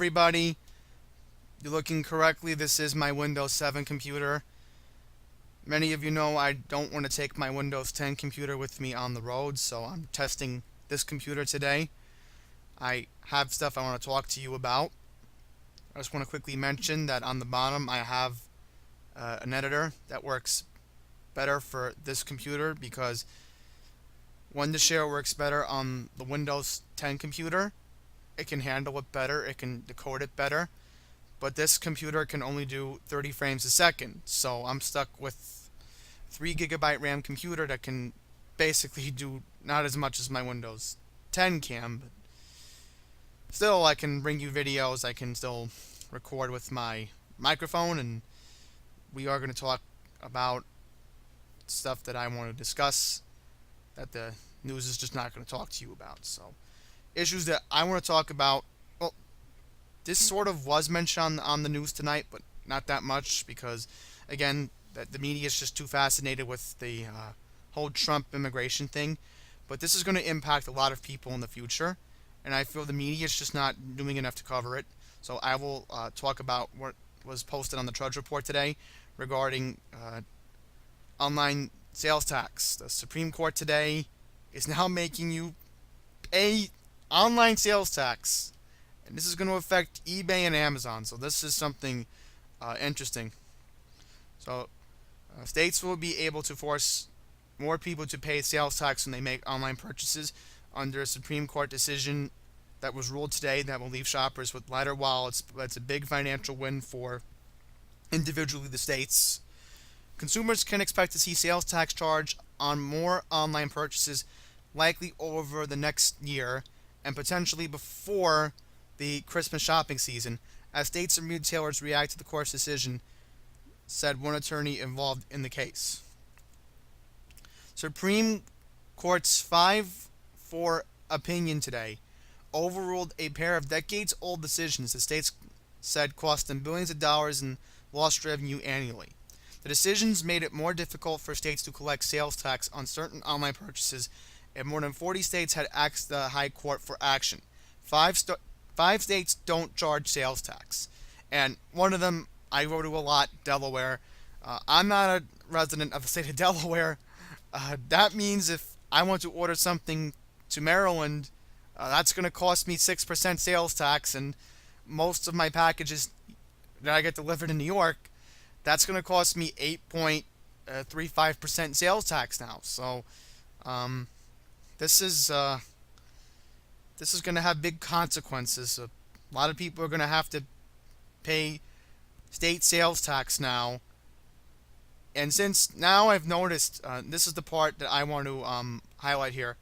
everybody. You're looking correctly. This is my Windows 7 computer. Many of you know I don't want to take my Windows 10 computer with me on the road, so I'm testing this computer today. I have stuff I want to talk to you about. I just want to quickly mention that on the bottom I have an editor that works better for this computer because when the share works better on the Windows 10 computer, it can handle it better, it can decode it better, but this computer can only do 30 frames a second, so I'm stuck with 3 gigabyte RAM computer that can basically do not as much as my Windows 10 can, but still I can bring you videos, I can still record with my microphone, and we are going to talk about stuff that I want to discuss that the news is just not going to talk to you about. So, issues that I want to talk about, well, this sort of was mentioned on the news tonight, but not that much because, again, the media is just too fascinated with the whole Trump immigration thing. But this is going to impact a lot of people in the future, and I feel the media is just not doing enough to cover it. So I will talk about what was posted on the Trudge Report today regarding online sales tax. The Supreme Court today is now making you pay online sales tax, and this is going to affect eBay and Amazon. So this is something interesting. So states will be able to force more people to pay sales tax when they make online purchases under a Supreme Court decision that was ruled today that will leave shoppers with lighter wallets. That's a big financial win for individually the states. Consumers can expect to see sales tax charge on more online purchases likely over the next year and potentially before the Christmas shopping season as states and retailers react to the court's decision, said one attorney involved in the case. Supreme Court's 5-4 opinion today overruled a pair of decades-old decisions the states said cost them billions of dollars in lost revenue annually. The decisions made it more difficult for states to collect sales tax on certain online purchases, and more than 40 states had asked the High Court for action. Five states don't charge sales tax, and one of them I go to a lot, Delaware. I'm not a resident of the state of Delaware. That means if I want to order something to Maryland, that's going to cost me 6% sales tax, and most of my packages that I get delivered in New York, that's going to cost me 8.35% sales tax now. So this is going to have big consequences. A lot of people are going to have to pay state sales tax now. And since now I've noticed, this is the part that I want to highlight here.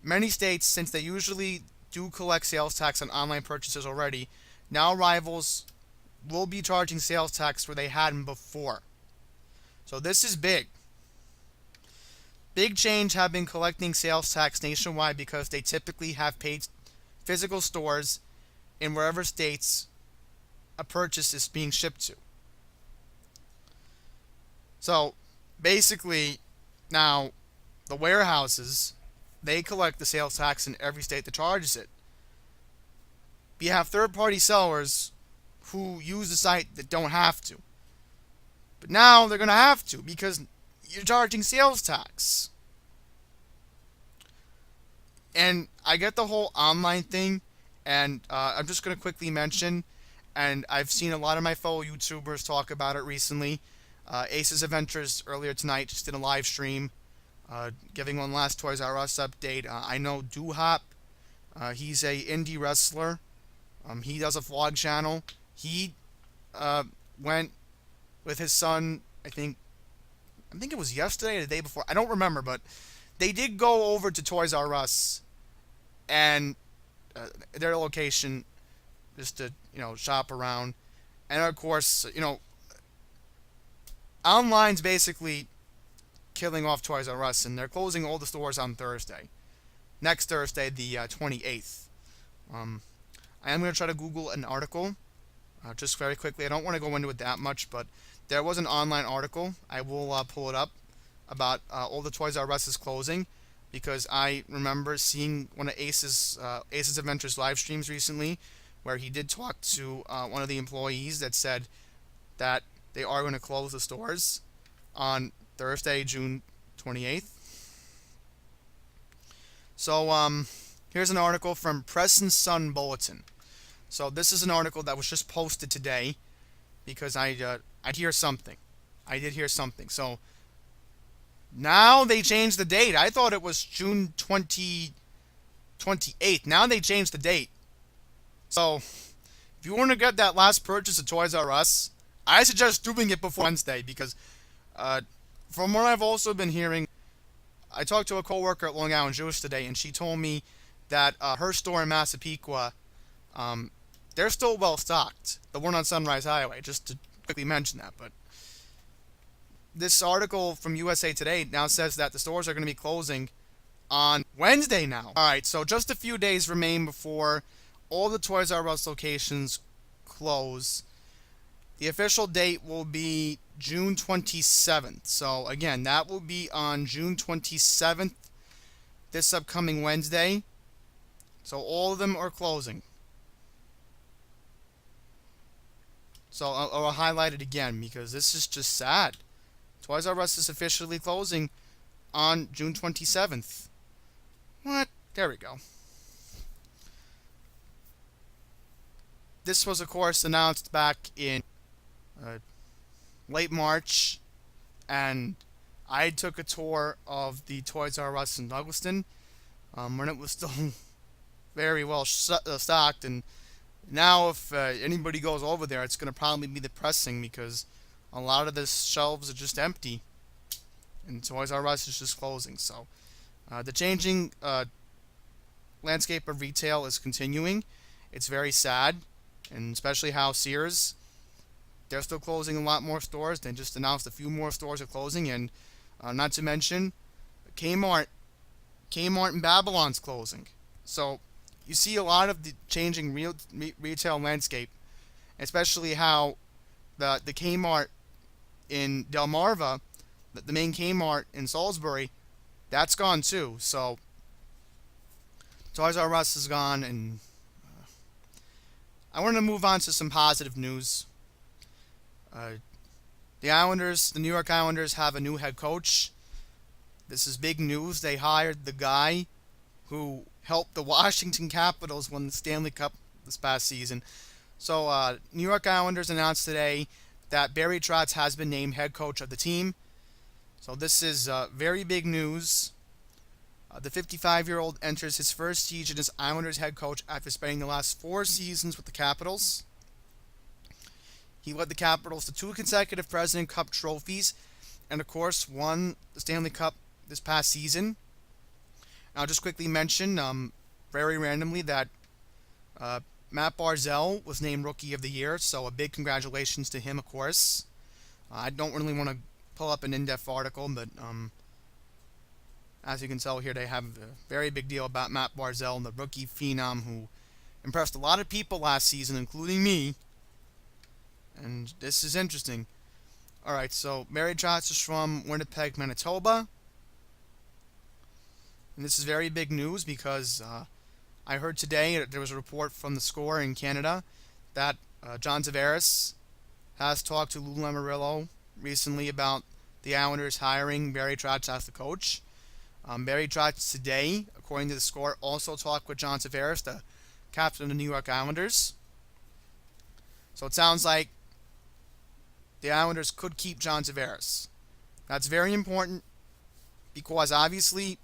Many states, since they usually do collect sales tax on online purchases already, now rivals will be charging sales tax where they hadn't before. So this is big. Big Change have been collecting sales tax nationwide because they typically have paid physical stores in wherever states a purchase is being shipped to. So basically now the warehouses, they collect the sales tax in every state that charges it. You have third-party sellers who use the site that don't have to. But now they're going to have to because you're charging sales tax. And I get the whole online thing, and I'm just going to quickly mention, and I've seen a lot of my fellow YouTubers talk about it recently. Aces Adventures earlier tonight just did a live stream giving one last Toys R Us update. I know Doo-Hop. He's a indie wrestler. He does a vlog channel. He went with his son, I think it was yesterday or the day before. I don't remember, but they did go over to Toys R Us and their location just to, shop around. And of course, online's basically killing off Toys R Us, and they're closing all the stores on Thursday. Next Thursday, the 28th. I am going to try to Google an article, just very quickly. I don't want to go into it that much, but there was an online article. I will pull it up about all the Toys R Us is closing, because I remember seeing one of Ace's Adventures live streams recently, where he did talk to one of the employees that said that they are going to close the stores on Thursday, June 28th. So here's an article from Press and Sun Bulletin. So this is an article that was just posted today because I hear something. I did hear something. So now they changed the date. I thought it was June 28th. Now they changed the date. So if you want to get that last purchase at Toys R Us, I suggest doing it before Wednesday because from what I've also been hearing, I talked to a coworker at Long Island Jewish today, and she told me that her store in Massapequa, they're still well stocked. The one on Sunrise Highway, just to quickly mention that. But this article from USA Today now says that the stores are going to be closing on Wednesday now. All right, so just a few days remain before all the Toys R Us locations close. The official date will be June 27th. So again, that will be on June 27th, this upcoming Wednesday. So all of them are closing. So I'll highlight it again because this is just sad. Toys R Us is officially closing on June 27th. What? There we go. This was, of course, announced back in late March, and I took a tour of the Toys R Us in Douglaston when it was still very well stocked. And now, if anybody goes over there, it's going to probably be depressing because a lot of the shelves are just empty, and Toys R Us is just closing. So the changing landscape of retail is continuing. It's very sad, and especially how Sears, they're still closing a lot more stores. They just announced a few more stores are closing, and not to mention Kmart and Babylon's closing. So you see a lot of the changing retail landscape, especially how the Kmart in Delmarva, the main Kmart in Salisbury, that's gone too. So Toys R Us is gone, and I want to move on to some positive news. The New York Islanders have a new head coach. This is big news. They hired the guy who helped the Washington Capitals win the Stanley Cup this past season. So New York Islanders announced today that Barry Trotz has been named head coach of the team. So this is very big news. The 55-year-old enters his first season as Islanders head coach after spending the last 4 seasons with the Capitals. He led the Capitals to 2 consecutive President Cup trophies and, of course, won the Stanley Cup this past season. I'll just quickly mention, very randomly, that Matt Barzal was named Rookie of the Year, so a big congratulations to him, of course. I don't really want to pull up an in-depth article, but as you can tell here, they have a very big deal about Matt Barzal and the rookie phenom who impressed a lot of people last season, including me. And this is interesting. Alright, so Barry Trotz is from Winnipeg, Manitoba. And this is very big news because I heard today that there was a report from the Score in Canada that John Tavares has talked to Lou Lamoriello recently about the Islanders hiring Barry Trotz as the coach. Barry Trotz today, according to the Score, also talked with John Tavares, the captain of the New York Islanders. So it sounds like the Islanders could keep John Tavares. That's very important because obviously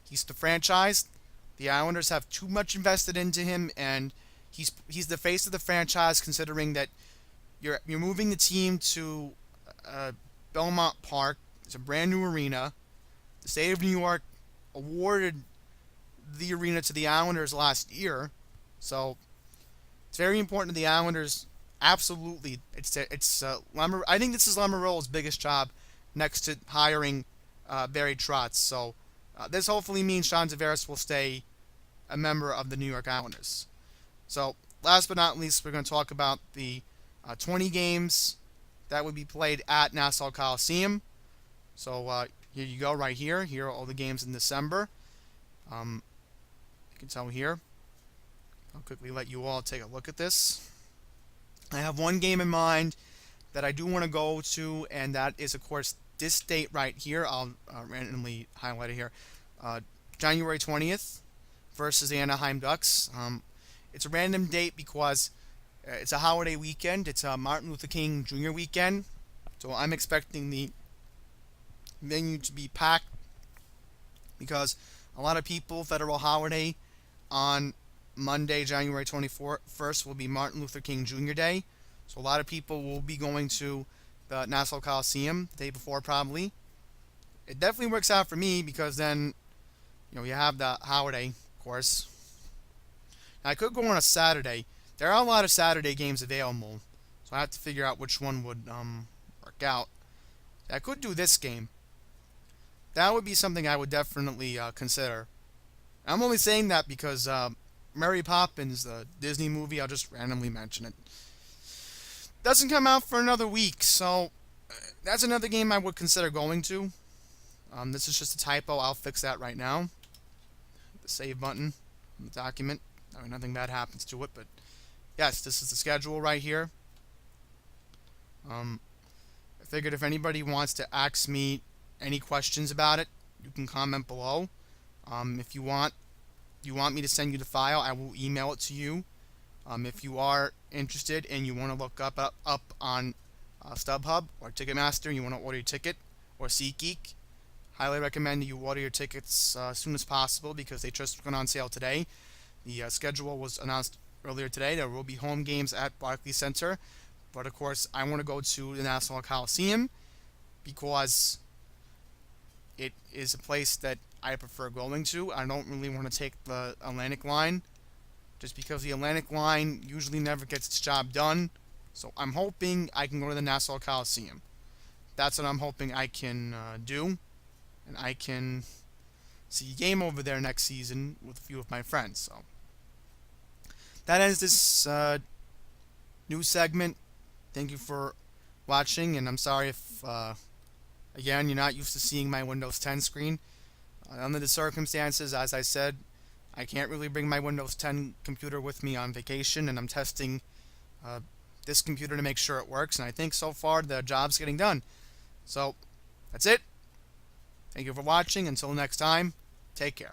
he's the franchise. The Islanders have too much invested into him, and he's the face of the franchise. Considering that you're moving the team to Belmont Park, it's a brand new arena. The state of New York awarded the arena to the Islanders last year, so it's very important to the Islanders. Absolutely, I think this is Lamoriello's biggest job, next to hiring Barry Trotz. So this hopefully means John Tavares will stay a member of the New York Islanders. So last but not least, we're going to talk about the 20 games that would be played at Nassau Coliseum. So here you go, right here. Here are all the games in December. You can tell here. I'll quickly let you all take a look at this. I have one game in mind that I do want to go to, and that is, of course, this date right here. I'll randomly highlight it here. Uh, January 20th versus the Anaheim Ducks. It's a random date because it's a holiday weekend. It's a Martin Luther King Jr. weekend. So I'm expecting the venue to be packed because a lot of people, federal holiday on Monday, January 21st, will be Martin Luther King Jr. Day. So a lot of people will be going to the Nassau Coliseum the day before, probably. It definitely works out for me because then, you have the holiday, of course. Now, I could go on a Saturday. There are a lot of Saturday games available, so I have to figure out which one would work out. I could do this game. That would be something I would definitely consider. I'm only saying that because Mary Poppins, the Disney movie, I'll just randomly mention it, doesn't come out for another week, so that's another game I would consider going to. This is just a typo. I'll fix that right now. The save button on the document. I mean, nothing bad happens to it, but yes, this is the schedule right here. I figured if anybody wants to ask me any questions about it, you can comment below. If you want me to send you the file, I will email it to you. If you are interested and you want to look up on StubHub or Ticketmaster, and you want to order your ticket, or SeatGeek, highly recommend that you order your tickets as soon as possible because they just went on sale today. The schedule was announced earlier today. There will be home games at Barclays Center, but of course I want to go to the Nassau Coliseum because it is a place that I prefer going to. I don't really want to take the Atlantic line, just because the Atlantic line usually never gets its job done. So I'm hoping I can go to the Nassau Coliseum. That's what I'm hoping I can do, and I can see a game over there next season with a few of my friends. So that ends this new segment. Thank you for watching, and I'm sorry if again you're not used to seeing my Windows 10 screen. Under the circumstances, as I said, I can't really bring my Windows 10 computer with me on vacation, and I'm testing this computer to make sure it works, and I think so far the job's getting done. So, that's it. Thank you for watching. Until next time, take care.